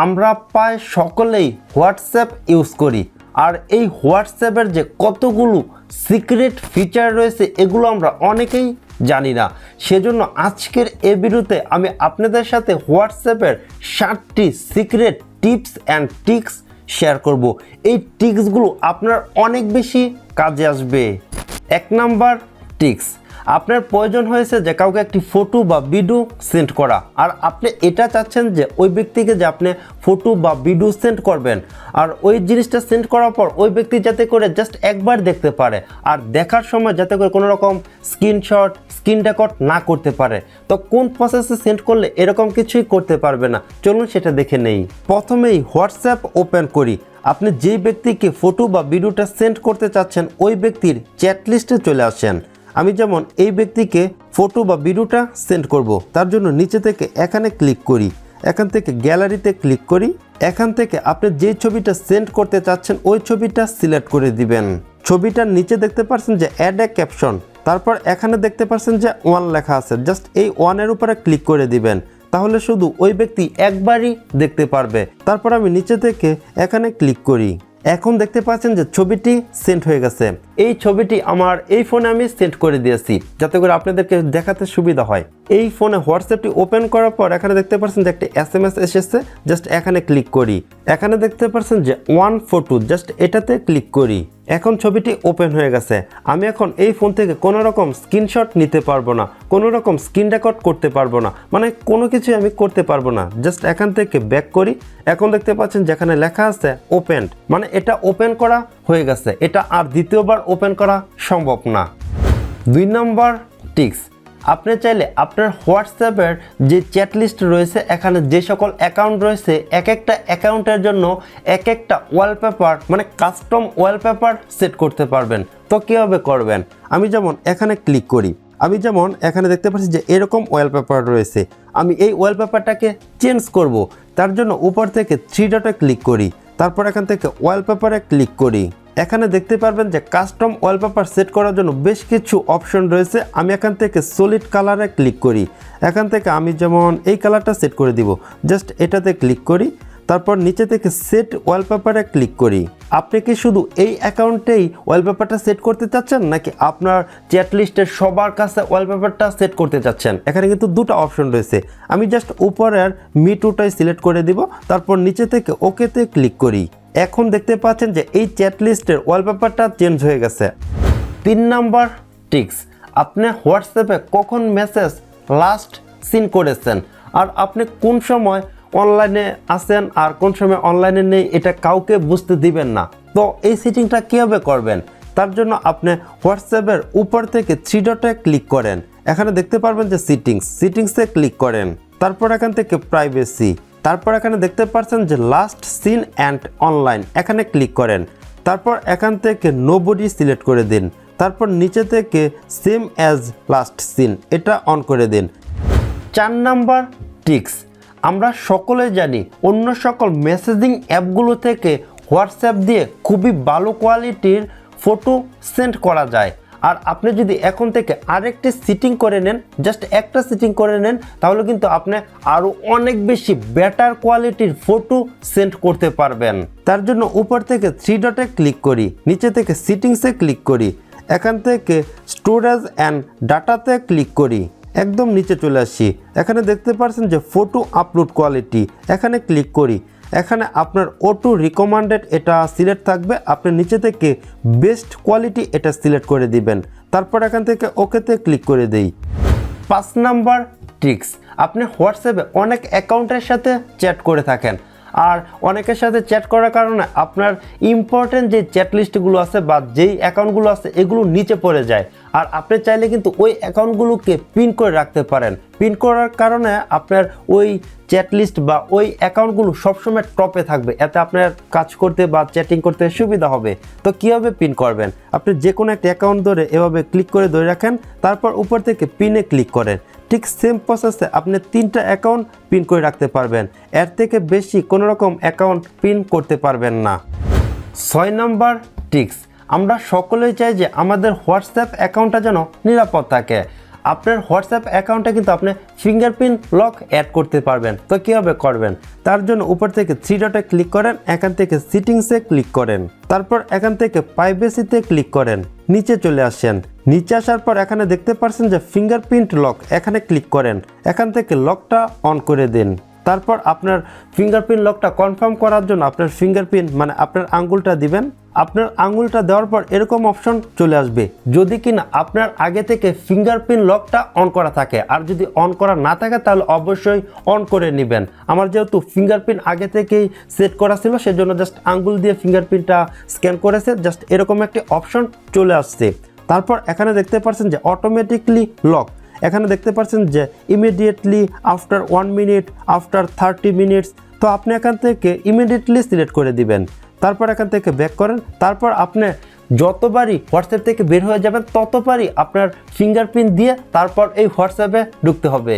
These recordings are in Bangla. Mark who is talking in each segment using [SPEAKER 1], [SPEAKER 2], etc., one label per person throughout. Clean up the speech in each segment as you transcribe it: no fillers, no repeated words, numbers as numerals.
[SPEAKER 1] আমরা প্রায় সকলেই হোয়াটসঅ্যাপ ইউজ করি, আর এই হোয়াটসঅ্যাপের যে কতগুলো সিক্রেট ফিচার রয়েছে এগুলো আমরা অনেকেই জানি না। সেজন্য আজকের এই ভিডিওতে আমি আপনাদের সাথে হোয়াটসঅ্যাপের 7টি secret tips and tricks share করব। এই ট্রিক্সগুলো আপনার অনেক বেশি কাজে আসবে। 1 নাম্বার ট্রিক্স, আপনার প্রয়োজন হয়েছে যে কাউকে একটি ফটো বা ভিডিও সেন্ড করা, আর আপনি এটা চাচ্ছেন যে ওই ব্যক্তিকে যে আপনি ফটো বা ভিডিও সেন্ড করবেন, আর ওই জিনিসটা সেন্ড করার পর ওই ব্যক্তি যাতে করে জাস্ট একবার দেখতে পারে, আর দেখার সময় যাতে করে কোনো রকম স্ক্রিনশট স্ক্রিন রেকর্ড না করতে পারে। তো কোন প্রসেসে সেন্ড করলে এরকম কিছুই করতে পারবে না, চলুন সেটা দেখে নেই। প্রথমেই হোয়াটসঅ্যাপ ওপেন করি। আপনি যেই ব্যক্তিকে ফটো বা ভিডিওটা সেন্ড করতে চাচ্ছেন ওই ব্যক্তির চ্যাট লিস্টে চলে আসেন। আমি যেমন এই ব্যক্তিকে ফটো বা ভিডিওটা সেন্ড করব, তার জন্য নিচে থেকে এখানে ক্লিক করি, এখান থেকে গ্যালারিতে ক্লিক করি, এখান থেকে আপনি যে ছবিটা সেন্ড করতে চাচ্ছেন ওই ছবিটা সিলেক্ট করে দিবেন। ছবিটার নিচে দেখতে পাচ্ছেন যে অ্যাড এ ক্যাপশন, তারপর এখানে দেখতে পাচ্ছেন যে 1 লেখা আছে, জাস্ট এই 1-এর উপরে ক্লিক করে দিবেন, তাহলে শুধু ওই ব্যক্তি একবারই দেখতে পারবে। তারপর আমি নিচে থেকে এখানে ক্লিক করি, এখন দেখতে পাচ্ছেন যে ছবিটি সেন্ড হয়ে গেছে। এই ছবিটি আমার এই ফোনে আমি সেন্ড করে দিয়েছি যাতে করে আপনাদেরকে দেখাতে সুবিধা হয়। এই ফোনে হোয়াটসঅ্যাপটি ওপেন করার পর এখানে দেখতে পাচ্ছেন যে একটা SMS এসেছে, জাস্ট এখানে ক্লিক করি, এখানে দেখতে পাচ্ছেন যে 1 ফটো, জাস্ট এটাতে ক্লিক করি। এখন ছবিটি ওপেন হয়ে গেছে। আমি এখন এই ফোন থেকে কোনো রকম স্ক্রিনশট নিতে পারবো না, কোনো রকম স্ক্রিন রেকর্ড করতে পারবো না, মানে কোনো কিছু আমি করতে পারবো না। জাস্ট এখান থেকে ব্যাক করি, এখন দেখতে পাচ্ছেন যেখানে লেখা আছে ওপেনড, মানে এটা ওপেন করা হয়ে গেছে, এটা আর দ্বিতীয়বার ওপেন করা সম্ভব না। 2 নম্বর টিপস, আপনি চাইলে আপনার হোয়াটসঅ্যাপের যে চ্যাট লিস্ট রয়েছে এখানে যে সকল অ্যাকাউন্ট রয়েছে এক একটা অ্যাকাউন্টের জন্য এক একটা ওয়ালপেপার, মানে কাস্টম ওয়ালপেপার সেট করতে পারবেন। তো কীভাবে করবেন, আমি যেমন এখানে ক্লিক করি, আমি যেমন এখানে দেখতে পাচ্ছি যে এরকম ওয়ালপেপার রয়েছে, আমি এই ওয়ালপেপারটাকে চেঞ্জ করব, তার জন্য উপর থেকে 3 ডটে ক্লিক করি, তারপর এখান থেকে ওয়ালপেপারে ক্লিক করি। এখানে দেখতে পারবেন যে কাস্টম ওয়ালপেপার সেট করার জন্য বেশ কিছু অপশন রয়েছে। আমি এখান থেকে সলিড কালারে ক্লিক করি, এখান থেকে আমি যেমন এই কালারটা সেট করে দিব, জাস্ট এটাতে ক্লিক করি, তারপর নিচে থেকে সেট ওয়ালপেপারে ক্লিক করি। আপনি কি শুধু এই অ্যাকাউন্টেই ওয়ালপেপারটা সেট করতে চাচ্ছেন, নাকি আপনার চ্যাট লিস্টের সবার কাছে ওয়ালপেপারটা সেট করতে চাচ্ছেন? এখানে কিন্তু 2টা অপশন রয়েছে। আমি জাস্ট উপরের মিটুটাই সিলেক্ট করে দিব, তারপর নিচে থেকে ওকেতে ক্লিক করি। এখন দেখতে পাচ্ছেন যে এই চ্যাট লিস্টের ওয়ালপেপারটা চেঞ্জ হয়ে গেছে। 3 নাম্বার টিপস, আপনি হোয়াটসঅ্যাপে কখন মেসেজ লাস্ট সিন করেছেন আর আপনি কোন সময় অনলাইনে আছেন আর কোন সময় অনলাইনে নেই এটা কাউকে বুঝতে দিবেন না। তো এই সেটিংটা কীভাবে করবেন, তার জন্য আপনি হোয়াটসঅ্যাপের উপর থেকে 3 ডটে ক্লিক করেন, এখানে দেখতে পারবেন যে সিটিংসে ক্লিক করেন, তারপর এখান থেকে প্রাইভেসি, তারপর এখানে দেখতে পাচ্ছেন যে লাস্ট সিন অ্যান্ড অনলাইন, এখানে ক্লিক করেন, তারপর এখান থেকে নোবডি সিলেক্ট করে দিন, তারপর নিচে থেকে সেম অ্যাজ লাস্ট সিন এটা অন করে দিন। 4 নাম্বার টিপস, আমরা সকলে জানি অন্য সকল মেসেজিং অ্যাপগুলো থেকে হোয়াটসঅ্যাপ দিয়ে খুবই ভালো কোয়ালিটির ফটো সেন্ড করা যায়, আর আপনি যদি এখন থেকে আরেকটি সেটিং করে নেন, জাস্ট একটা সেটিং করে নেন, তাহলে কিন্তু আপনি আরও অনেক বেশি বেটার কোয়ালিটির ফটো সেন্ড করতে পারবেন। তার জন্য উপর থেকে 3 ডটে ক্লিক করি, নিচে থেকে সেটিংসে ক্লিক করি, এখান থেকে স্টোরেজ অ্যান্ড ডাটাতে ক্লিক করি, একদম নিচে চলে আসি, এখানে দেখতে পাচ্ছেন যে ফটো আপলোড কোয়ালিটি, এখানে ক্লিক করি, এখানে আপনার অটো রিকমেন্ডেড এটা সিলেক্ট থাকবে, আপনি নিচে থেকে বেস্ট কোয়ালিটি এটা সিলেক্ট করে দিবেন, তারপর এখান থেকে ওকেতে ক্লিক করে দেই। 5 নাম্বার ট্রিক্স, আপনি হোয়াটসঅ্যাপে অনেক অ্যাকাউন্টের সাথে চ্যাট করে থাকেন, আর অনেকের সাথে চ্যাট করার কারণে আপনার ইম্পর্টেন্ট যে চ্যাট লিস্টগুলো আছে বা যেই অ্যাকাউন্টগুলো আছে এগুলো নিচে পড়ে যায়, আর আপনি চাইলে কিন্তু ওই অ্যাকাউন্টগুলোকে পিন করে রাখতে পারেন। পিন করার কারণে আপনার ওই চ্যাট লিস্ট বা ওই অ্যাকাউন্টগুলো সবসময় টপে থাকবে, এতে আপনার কাজ করতে বা চ্যাটিং করতে সুবিধা হবে। তো কীভাবে পিন করবেন, আপনি যে কোনো একটা অ্যাকাউন্ট ধরে এভাবে ক্লিক করে ধরে রাখেন, তারপর উপর থেকে পিনে ক্লিক করেন, ঠিক সেম প্রসেসে আপনি 3টা অ্যাকাউন্ট পিন করে রাখতে পারবেন, এর থেকে বেশি কোনো রকম অ্যাকাউন্ট পিন করতে পারবেন না। 6 নাম্বার টিপস, আমরা সকলেই চাই যে আমাদের হোয়াটসঅ্যাপ অ্যাকাউন্টটা যেন নিরাপদ থাকে, আপনার হোয়াটসঅ্যাপ অ্যাকাউন্টে কিন্তু আপনি ফিঙ্গারপ্রিন্ট লক অ্যাড করতে পারবেন। তো কীভাবে করবেন, তার জন্য উপর থেকে থ্রি ডটে ক্লিক করেন, এখান থেকে সেটিংসে ক্লিক করেন, তারপর এখান থেকে প্রাইভেসিতে ক্লিক করেন, নিচে চলে আসেন। নিচে আসার পর এখানে দেখতে পাচ্ছেন যে ফিঙ্গারপ্রিন্ট লক, এখানে ক্লিক করেন, এখান থেকে লকটা অন করে দিন। তারপর আপনার ফিঙ্গারপ্রিন্ট লকটা কনফার্ম করার জন্য আপনার ফিঙ্গারপ্রিন্ট মানে আপনার আঙ্গুলটা দিবেন। আপনার আঙ্গুলটা দেওয়ার পর এরকম অপশন চলে আসবে, যদি কিনা আপনার আগে থেকে ফিঙ্গারপ্রিন্ট লকটা অন করা থাকে। আর যদি অন করা না থাকে তাহলে অবশ্যই অন করে নেবেন। আমার যেহেতু ফিঙ্গারপ্রিন্ট আগে থেকেই সেট করা ছিল, সেজন্য জাস্ট আঙ্গুল দিয়ে ফিঙ্গারপ্রিন্টটা স্ক্যান করেছে, জাস্ট এরকম একটি অপশন চলে আসছে। তারপর এখানে দেখতে পাচ্ছেন যে অটোমেটিকলি লক, এখানে দেখতে পাচ্ছেন যে immediately, after 1 minute, after 30 minutes. তো আপনি এখান থেকে ইমিডিয়েটলি সিলেক্ট করে দিবেন। তারপর এখান থেকে ব্যাক করেন। তারপর আপনি যতবারই হোয়াটসঅ্যাপ থেকে বের হয়ে যাবেন ততবারই আপনার ফিঙ্গারপ্রিন্ট দিয়ে তারপর এই হোয়াটসঅ্যাপে ঢুকতে হবে।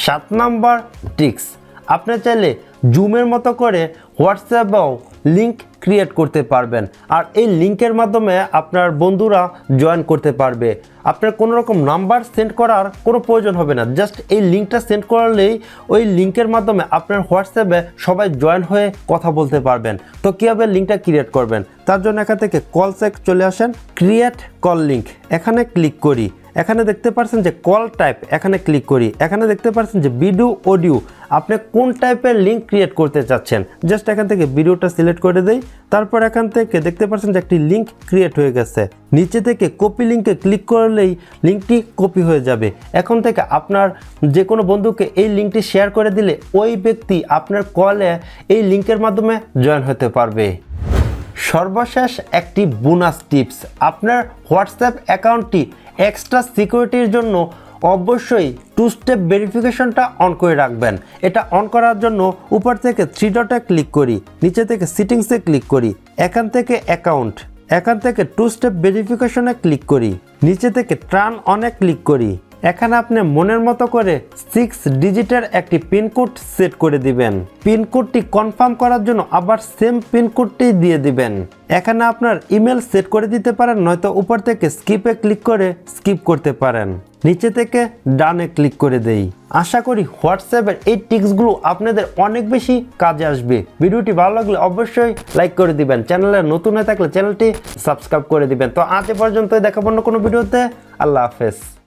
[SPEAKER 1] 7 নাম্বার ট্রিক্স, আপনি চাইলে জুমের মতো করে হোয়াটসঅ্যাপেও লিঙ্ক ক্রিয়েট করতে পারবেন। আর এই লিঙ্কের মাধ্যমে আপনার বন্ধুরা জয়েন করতে পারবে। আপনার কোনো রকম নাম্বার সেন্ড করার কোনো প্রয়োজন হবে না, জাস্ট এই লিঙ্কটা সেন্ড করলেই ওই লিঙ্কের মাধ্যমে আপনার হোয়াটসঅ্যাপে সবাই জয়েন হয়ে কথা বলতে পারবেন। তো কীভাবে লিঙ্কটা ক্রিয়েট করবেন, তার জন্য এখান থেকে কল সেক চলে আসেন, ক্রিয়েট কল লিঙ্ক, এখানে ক্লিক করি। এখানে দেখতে পাচ্ছেন যে কল টাইপ, এখানে ক্লিক করি। এখানে দেখতে পাচ্ছেন যে ভিডিও অডিও, আপনি কোন টাইপের লিঙ্ক ক্রিয়েট করতে চাচ্ছেন, জাস্ট এখান থেকে ভিডিওটা সিলেক্ট করে দেই। তারপর এখান থেকে দেখতে পাচ্ছেন যে একটি লিঙ্ক ক্রিয়েট হয়ে গেছে। নিচে থেকে কপি লিঙ্কে ক্লিক করলেই লিঙ্কটি কপি হয়ে যাবে। এখন থেকে আপনার যে কোনো বন্ধুকে এই লিঙ্কটি শেয়ার করে দিলে ওই ব্যক্তি আপনার কলে এই লিঙ্কের মাধ্যমে জয়েন হতে পারবে। সর্বশেষ একটি বোনাস টিপস, আপনার হোয়াটসঅ্যাপ অ্যাকাউন্টটি এক্সট্রা সিকিউরিটির জন্য অবশ্যই 2 স্টেপ ভেরিফিকেশনটা অন করে রাখবেন। এটা অন করার জন্য উপর থেকে থ্রি ডটে ক্লিক করি, নিচে থেকে সেটিংসে ক্লিক করি, এখান থেকে অ্যাকাউন্ট, এখান থেকে 2 স্টেপ ভেরিফিকেশনে ক্লিক করি, নিচে থেকে টার্ন অনে ক্লিক করি। এখানে আপনি মনের মতো করে 6 ডিজিটের একটি পিনকোড সেট করে দিবেন। পিনকোডটি কনফার্ম করার জন্য আবার সেম পিনকোডটি দিয়ে দিবেন। এখানে আপনার ইমেল সেট করে দিতে পারেন, নয়তো উপর থেকে স্কিপে ক্লিক করে স্কিপ করতে পারেন। নিচে থেকে ডানে ক্লিক করে দেই। আশা করি হোয়াটসঅ্যাপের এই টিপসগুলো আপনাদের অনেক বেশি কাজে আসবে। ভিডিওটি ভালো লাগলে অবশ্যই লাইক করে দিবেন, চ্যানেলে নতুন হয়ে থাকলে চ্যানেলটি সাবস্ক্রাইব করে দিবেন। তো আজ এ পর্যন্তই, দেখাবো অন্য কোনো ভিডিওতে। আল্লাহ হাফেজ।